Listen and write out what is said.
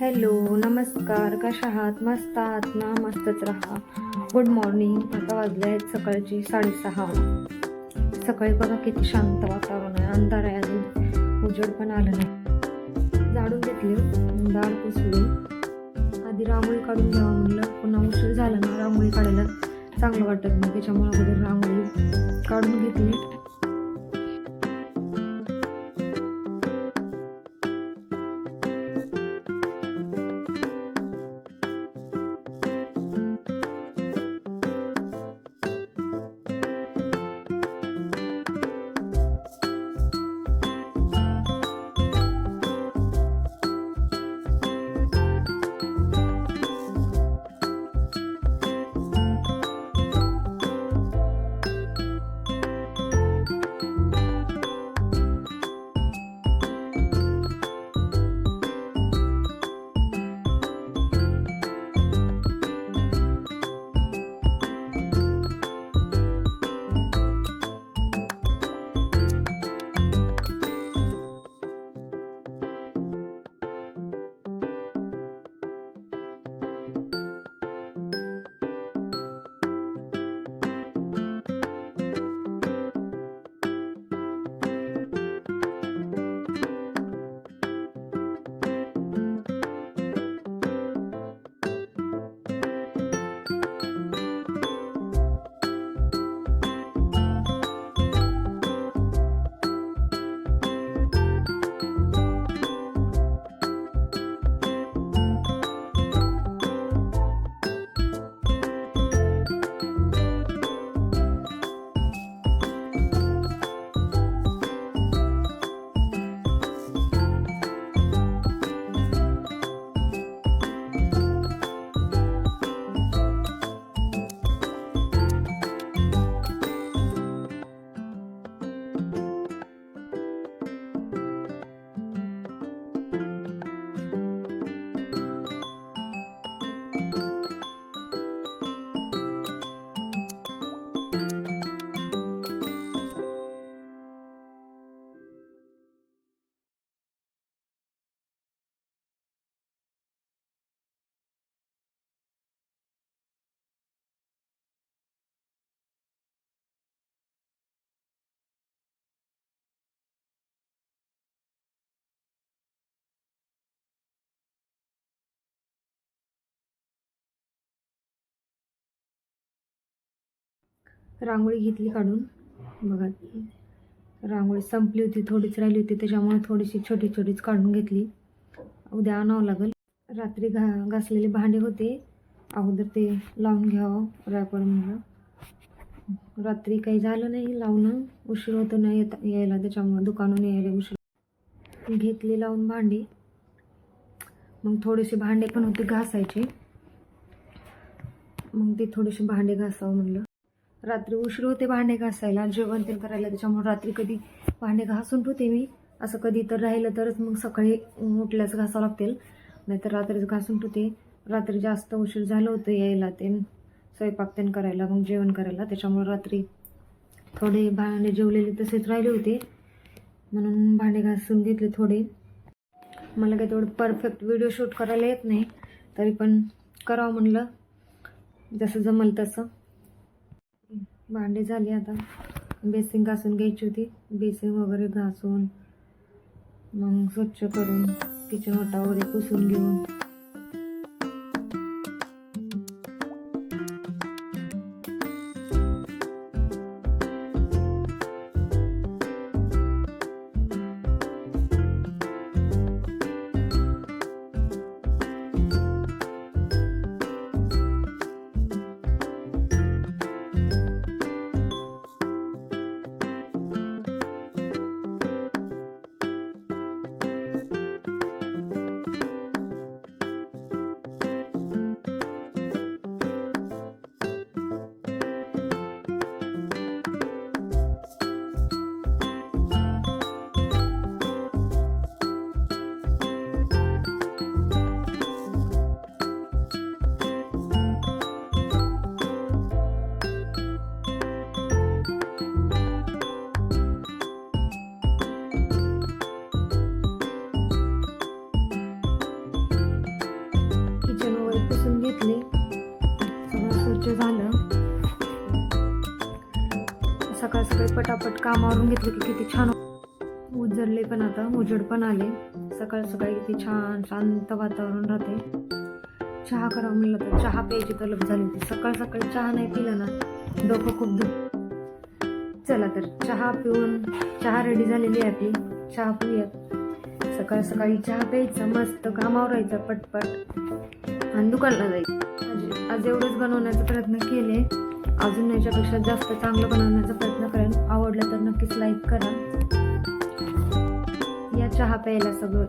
Hello, नमस्कार. कशा आहात? मस्त आहात ना? मस्तच राहा. Good morning. आता वाजले आहेत सकाळची 6:30. सकाळी बघा किती शांत वातावरण आहे. अंधार आहे, अजून उजेड पण आलं नाही. झाडून घेतली, दार पुसली. आधी रांगोळी काढून घ्यावं म्हणलं, पुन्हा उशीर झाला ना रांगोळी काढायला चांगलं वाटत नाही, त्याच्यामुळे अगोदर रांगोळी काढून घेतली. रांगोळी घेतली काढून. बघा, रांगोळी संपली होती, थोडीच राहिली होती, त्याच्यामुळे थोडीशी छोटी छोटीच काढून घेतली. उद्या आणावं लागेल. रात्री घासलेले भांडे होते, अगोदर ते लावून घ्यावं रॅपर म्हणलं. रात्री काही झालं नाही लावणं, उशीर होतो नाही यायला, त्याच्यामुळे दुकानातून यायला उशीर. घेतली लावून भांडी. मग थोडेसे भांडे पण होते घासायचे, मग ते थोडेसे भांडे घासावं म्हणलं. रात्री उशीर होते भांडे घासायला, जेवण ते करायला, त्याच्यामुळे रात्री कधी भांडे घासून ठेवते मी. असं कधी तर राहिलं तरच मग सकाळी उठल्याच घासावं लागतील, नाहीतर रात्रीच घासून ठेवते. रात्री जास्त उशीर झालं होतं यायला, ते स्वयंपाक ते करायला, मग जेवण करायला, त्याच्यामुळे रात्री थोडे भांडे जेवलेले तसेच राहिले होते, म्हणून भांडे घासून घेतले थोडे. मला काही तेवढं परफेक्ट व्हिडिओ शूट करायला येत नाही, तरी पण करावं म्हणलं जसं जमल तसं. भांडे झाले, आता बेसिंग घासून घ्यायची होती. बेसिंग वगैरे घासून मग स्वच्छ करून किचन ओटा वगैरे पुसून घेऊन घेतली, सगळं स्वच्छ झालं. सकाळ सकाळी पटापट कामावरून घेतलं की किती छान उजळले, पण आता उजेड पण आले. सकाळ सकाळी किती छान शांत वातावरण राहते. चहा करावं म्हणलं तर चहा प्यायची तलब झाली होती. सकाळ सकाळी चहा नाही पिला ना डोकं खूप दुखतं. चला तर चहा पिऊन, चहा रेडी झालेली आहे आपली, चहा पिऊयात. सकाळ सकाळी चहा प्यायचा, मस्त कामावर राहायचं पटपट आणि दुकानला जायचं. आज एवढंच बनवण्याचा प्रयत्न केले, अजून याच्यापेक्षा जास्त चांगलं बनवण्याचा प्रयत्न करेन. आवडलं तर नक्कीच लाईक करा. या चहा प्यायला सर्व